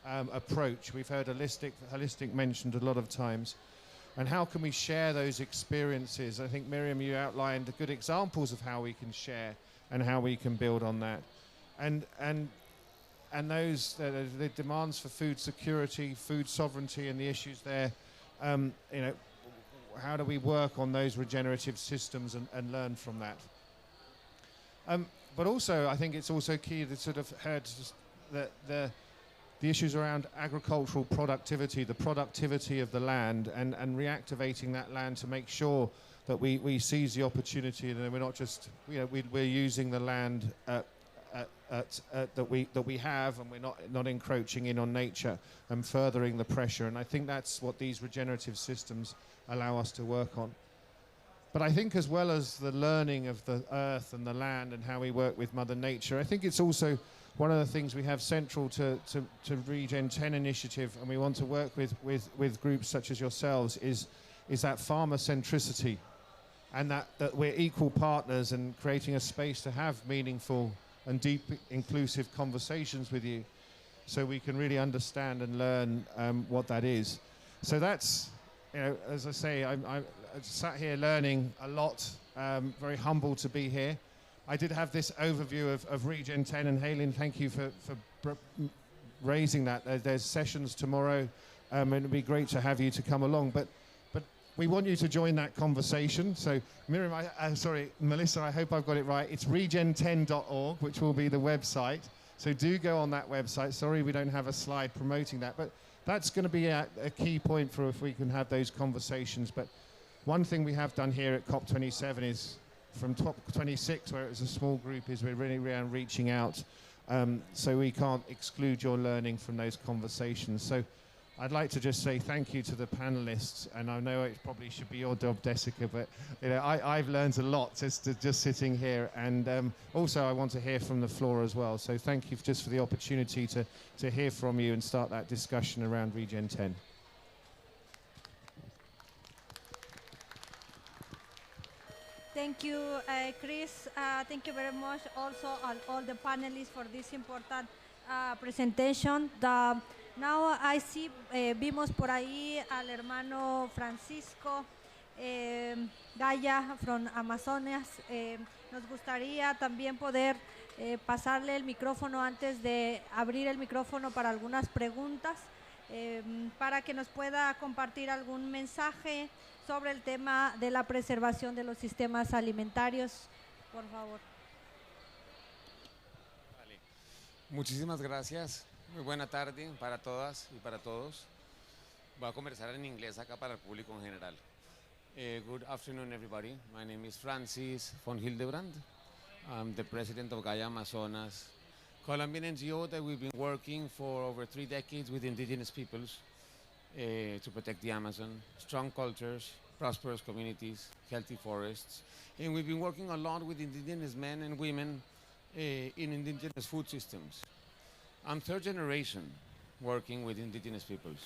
approach? We've heard holistic mentioned a lot of times. And how can we share those experiences? I think, Miriam, you outlined good examples of how we can share and how we can build on that. And those the demands for food security, food sovereignty, and the issues there, you know, how do we work on those regenerative systems and learn from that? But also, I think it's also key to sort of heard the issues around agricultural productivity, the productivity of the land, and reactivating that land to make sure that we seize the opportunity and we're not just, you know, we're using the land that we have, and we're not encroaching in on nature and furthering the pressure. And I think that's what these regenerative systems allow us to work on. But I think, as well as the learning of the earth and the land and how we work with Mother Nature, I think it's also one of the things we have central to Regen 10 initiative, and we want to work with groups such as yourselves, is that farmer centricity, and that we're equal partners and creating a space to have meaningful and deep inclusive conversations with you, so we can really understand and learn what that is. So that's, you know, as I say, I sat here learning a lot, very humbled to be here. I did have this overview of Regen 10, and Haylin, thank you for raising that. There's sessions tomorrow, and it'd be great to have you to come along. But we want you to join that conversation. So Miriam, Melissa, I hope I've got it right. It's regen10.org, which will be the website. So do go on that website. Sorry we don't have a slide promoting that, but that's going to be a key point for if we can have those conversations. But one thing we have done here at COP27 is, from COP26, where it was a small group, is we're really around reaching out. So we can't exclude your learning from those conversations. So I'd like to just say thank you to the panelists, and I know it probably should be your job, Jessica, but you know, I've learned a lot just sitting here, and also I want to hear from the floor as well. So thank you just for the opportunity to hear from you and start that discussion around Regen 10. Thank you, Chris. Thank you very much also all the panelists for this important presentation. Now I see, vimos por ahí al hermano Francisco Gaya from Amazonas. Nos gustaría también poder pasarle el micrófono antes de abrir el micrófono para algunas preguntas, para que nos pueda compartir algún mensaje sobre el tema de la preservación de los sistemas alimentarios, por favor. Vale. Muchísimas gracias. Muy buena tarde para todas y para todos. Voy a conversar en inglés acá para el público en general. Good afternoon, everybody. My name is Francis von Hildebrand. I'm the president of Gaia Amazonas, Colombian NGO that we've been working for over 3 decades with indigenous peoples to protect the Amazon, strong cultures, prosperous communities, healthy forests. And we've been working a lot with indigenous men and women in indigenous food systems. I'm third generation working with indigenous peoples.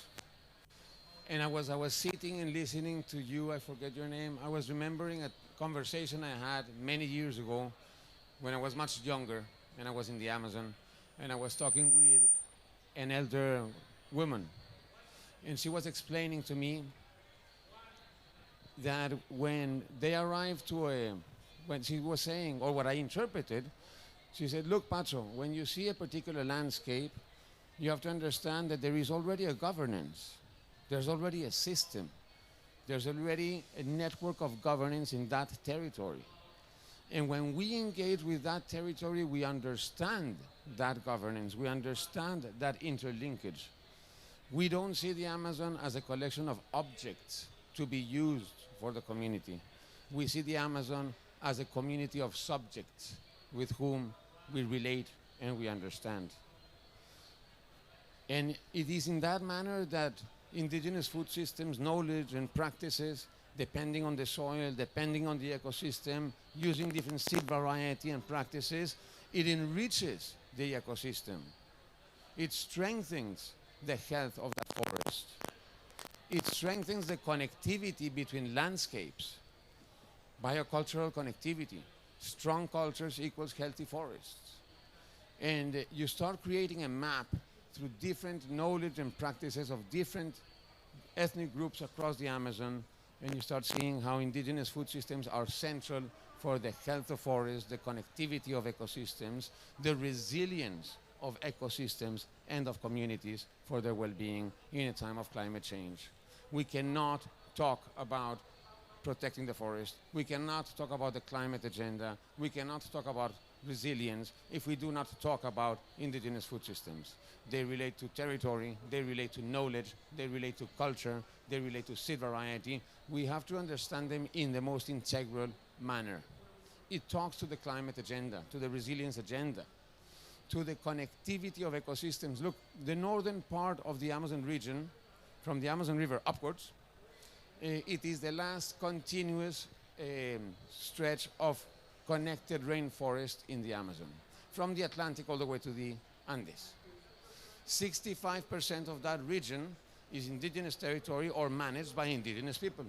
And I was sitting and listening to you, I forget your name. I was remembering a conversation I had many years ago when I was much younger and I was in the Amazon, and I was talking with an elder woman. And she was explaining to me that when they arrived to when she was saying, or what I interpreted, she said, look, Pacho, when you see a particular landscape, you have to understand that there is already a governance. There's already a system. There's already a network of governance in that territory. And when we engage with that territory, we understand that governance. We understand that interlinkage. We don't see the Amazon as a collection of objects to be used for the community. We see the Amazon as a community of subjects with whom we relate and we understand. And it is in that manner that indigenous food systems, knowledge and practices depending on the soil, depending on the ecosystem, using different seed variety and practices, it enriches the ecosystem. It strengthens the health of that forest. It strengthens the connectivity between landscapes, biocultural connectivity. Strong cultures equals healthy forests. And you start creating a map through different knowledge and practices of different ethnic groups across the Amazon, and you start seeing how indigenous food systems are central for the health of forests, the connectivity of ecosystems, the resilience of ecosystems and of communities for their well-being in a time of climate change. We cannot talk about protecting the forest. We cannot talk about the climate agenda. We cannot talk about resilience if we do not talk about indigenous food systems. They relate to territory, they relate to knowledge, they relate to culture, they relate to seed variety. We have to understand them in the most integral manner. It talks to the climate agenda, to the resilience agenda, to the connectivity of ecosystems. Look, the northern part of the Amazon region, from the Amazon River upwards, it is the last continuous stretch of connected rainforest in the Amazon, from the Atlantic all the way to the Andes. 65% of that region is indigenous territory or managed by indigenous people.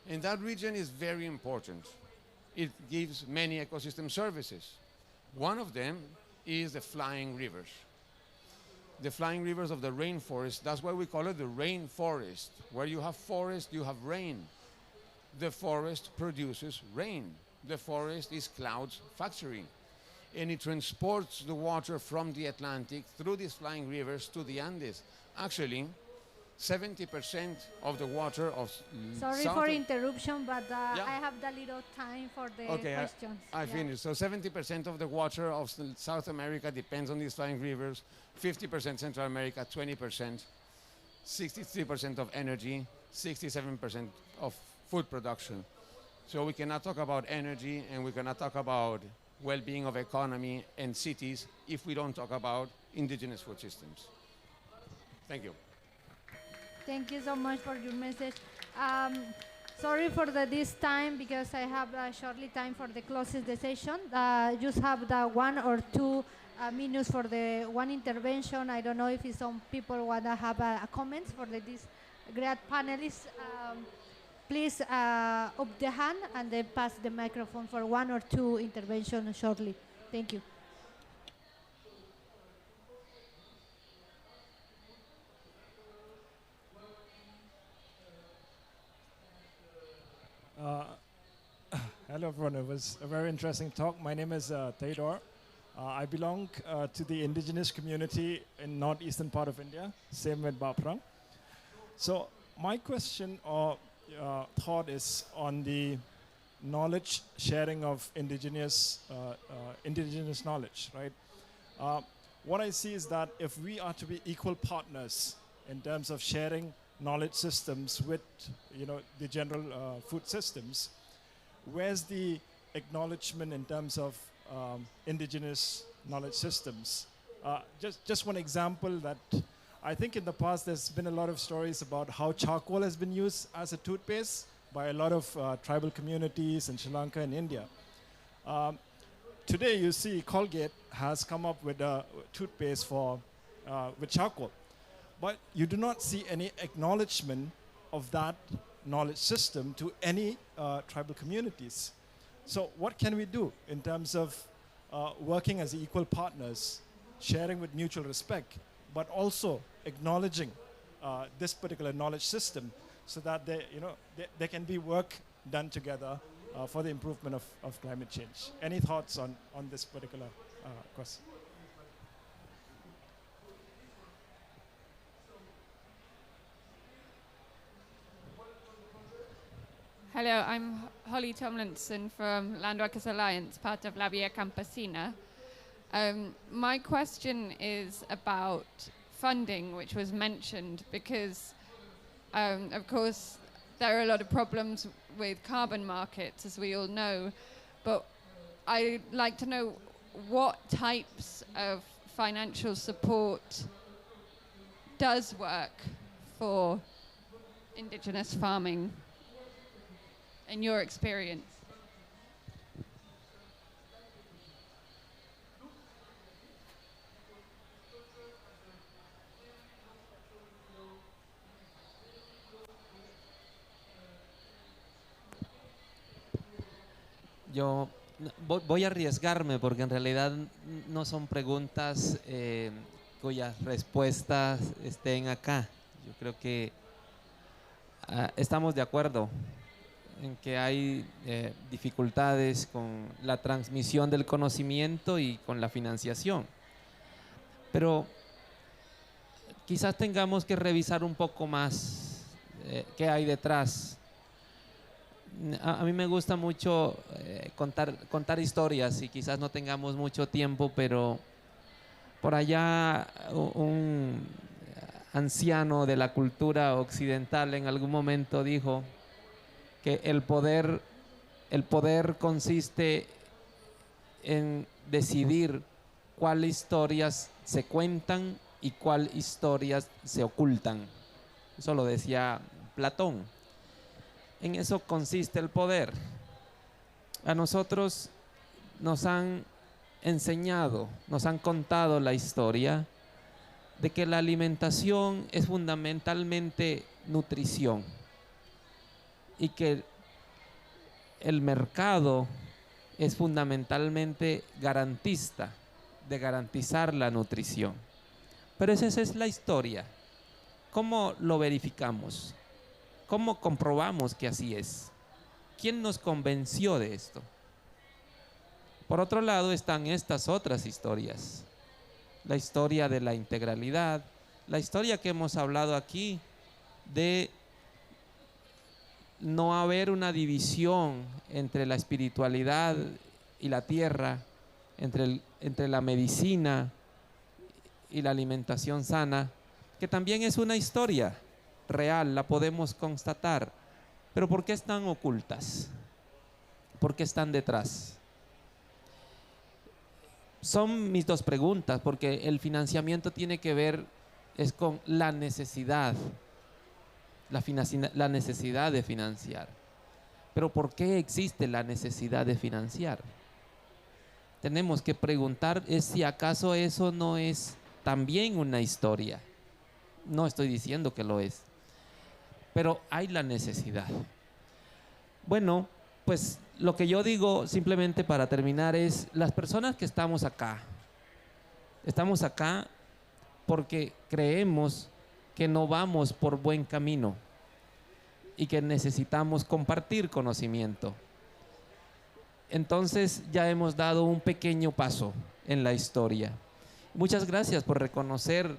And that region is very important. It gives many ecosystem services. One of them is the flying rivers. The flying rivers of the rainforest, that's why we call it the rainforest. Where you have forest, you have rain. The forest produces rain. The forest is clouds factory. And it transports the water from the Atlantic through these flying rivers to the Andes. Actually, 70% of the water of Sorry for interruption, but I have the little time for the questions. I finished. So 70% of the water of South America depends on these flying rivers, 50% Central America, 20%, 63% of energy, 67% of food production. So we cannot talk about energy and we cannot talk about well-being of economy and cities if we don't talk about indigenous food systems. Thank you. Thank you so much for your message. Sorry for this time because I have shortly time for the closing the session. Just have the 1 or 2 minutes for the one intervention. I don't know if some people want to have comments for these great panelists. Please up the hand and then pass the microphone for 1 or 2 interventions shortly. Thank you. Hello everyone, it was a very interesting talk. My name is Theodore. I belong to the indigenous community in northeastern part of India, same with Baprang. So my question or thought is on the knowledge sharing of indigenous knowledge, right? What I see is that if we are to be equal partners in terms of sharing knowledge systems with, the general food systems, where's the acknowledgement in terms of indigenous knowledge systems? Just one example that I think in the past there's been a lot of stories about how charcoal has been used as a toothpaste by a lot of tribal communities in Sri Lanka and India. Today you see Colgate has come up with a toothpaste with charcoal, but you do not see any acknowledgement of that knowledge system to any tribal communities. So what can we do in terms of working as equal partners, sharing with mutual respect, but also acknowledging this particular knowledge system so that there can be work done together for the improvement of climate change? Any thoughts on this particular question? Hello, I'm Holly Tomlinson from Landworkers Alliance, part of La Via Campesina. My question is about funding, which was mentioned, because, of course, there are a lot of problems with carbon markets, as we all know, but I'd like to know what types of financial support does work for indigenous farming. and your experience. Yo voy a arriesgarme porque en realidad no son preguntas cuyas respuestas estén acá. Yo creo que estamos de acuerdo en que hay dificultades con la transmisión del conocimiento y con la financiación. Pero quizás tengamos que revisar un poco más qué hay detrás. A mí me gusta mucho contar historias y quizás no tengamos mucho tiempo, pero por allá un anciano de la cultura occidental en algún momento dijo que el poder consiste en decidir cuáles historias se cuentan y cuáles historias se ocultan. Eso lo decía Platón. En eso consiste el poder. A nosotros nos han enseñado, nos han contado la historia de que la alimentación es fundamentalmente nutrición y que el mercado es fundamentalmente garantista de garantizar la nutrición. Pero esa es la historia. ¿Cómo lo verificamos? ¿Cómo comprobamos que así es? ¿Quién nos convenció de esto? Por otro lado están estas otras historias. La historia de la integralidad, la historia que hemos hablado aquí de no haber una división entre la espiritualidad y la tierra, entre la medicina y la alimentación sana, que también es una historia real, la podemos constatar. Pero ¿por qué están ocultas? ¿Por qué están detrás? Son mis dos preguntas, porque el financiamiento tiene que ver es con la necesidad, la necesidad de financiar. Pero ¿por qué existe la necesidad de financiar? Tenemos que preguntar si acaso eso no es también una historia. No estoy diciendo que lo es, pero hay la necesidad. Bueno, pues lo que yo digo simplemente para terminar es, las personas que estamos acá porque creemos que no vamos por buen camino y que necesitamos compartir conocimiento. Entonces ya hemos dado un pequeño paso en la historia. Muchas gracias por reconocer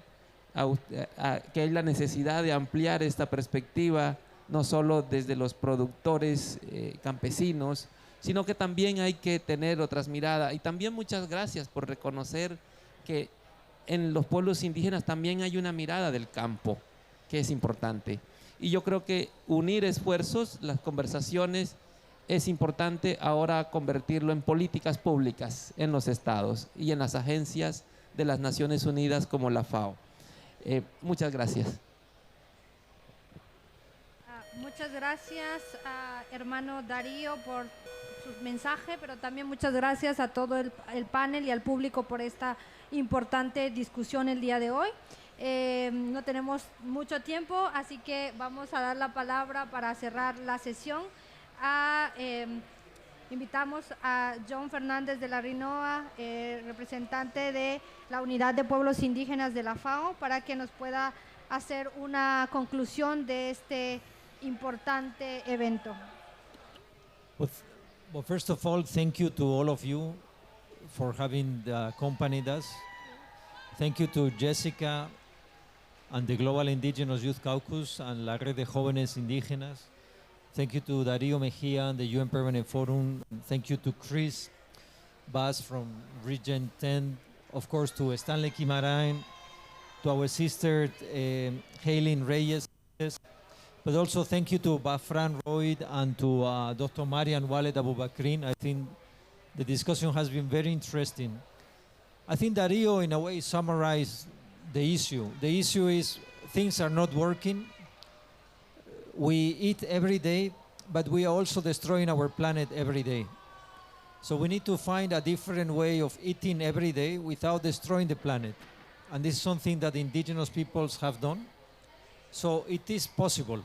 que hay la necesidad de ampliar esta perspectiva, no solo desde los productores campesinos, sino que también hay que tener otras miradas. Y también muchas gracias por reconocer que en los pueblos indígenas también hay una mirada del campo, que es importante. Y yo creo que unir esfuerzos, las conversaciones, es importante ahora convertirlo en políticas públicas en los estados y en las agencias de las Naciones Unidas como la FAO. Muchas gracias. Muchas gracias, hermano Darío, por su mensaje, pero también muchas gracias a todo el panel y al público por esta importante discusión el día de hoy. No tenemos mucho tiempo, así que vamos a dar la palabra para cerrar la sesión. Invitamos a John Fernández de la Rinoa, representante de la Unidad de Pueblos Indígenas de la FAO, para que nos pueda hacer una conclusión de este importante evento. Well, first of all, thank you to all of you for having accompanied us. Thank you to Jessica and the Global Indigenous Youth Caucus and la Red de Jóvenes Indígenas. Thank you to Darío Mejía and the UN Permanent Forum. Thank you to Chris Bass from Region 10. Of course, to Stanley Kimarain, to our sister Helen Reyes. But also thank you to Bafran Royd and to Dr. Marian Walid Abubakrin. I think the discussion has been very interesting. I think Darío, in a way, summarized the issue. The issue is things are not working. We eat every day but we are also destroying our planet every day. So we need to find a different way of eating every day without destroying the planet. And this is something that indigenous peoples have done. So it is possible.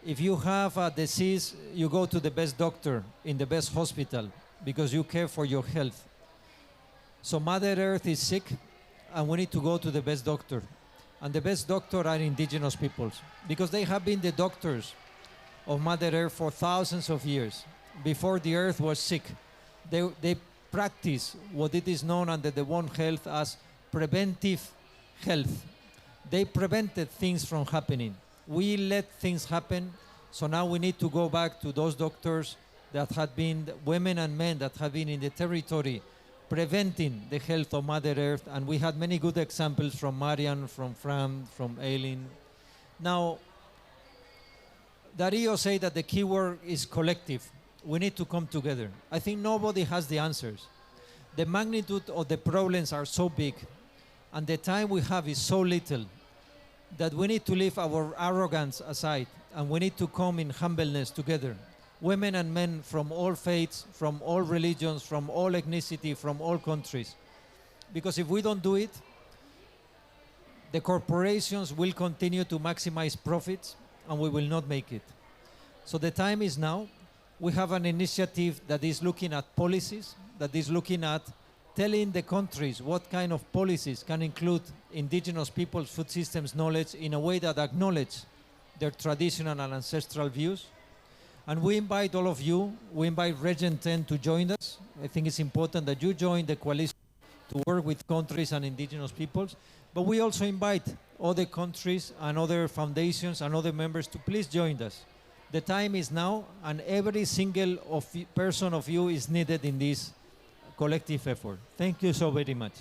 If you have a disease, you go to the best doctor in the best hospital because you care for your health. So Mother Earth is sick and we need to go to the best doctor. And the best doctor are indigenous peoples because they have been the doctors of Mother Earth for thousands of years. Before the Earth was sick, they practice what it is known under the One Health as preventive health. They prevented things from happening. We let things happen, so now we need to go back to those doctors that had been women and men that have been in the territory preventing the health of Mother Earth, and we had many good examples from Marian, from Fran, from Aileen. Now, Darío said that the key word is collective. We need to come together. I think nobody has the answers. The magnitude of the problems are so big, and the time we have is so little, that we need to leave our arrogance aside, and we need to come in humbleness together. Women and men from all faiths, from all religions, from all ethnicity, from all countries. Because if we don't do it, the corporations will continue to maximize profits, and we will not make it. So the time is now. We have an initiative that is looking at policies, that is looking at telling the countries what kind of policies can include indigenous people's food systems knowledge in a way that acknowledge their traditional and ancestral views. And we invite all of you, we invite Region 10 to join us. I think it's important that you join the coalition to work with countries and indigenous peoples. But we also invite other countries and other foundations and other members to please join us. The time is now, and every single person of you is needed in this collective effort. Thank you so very much.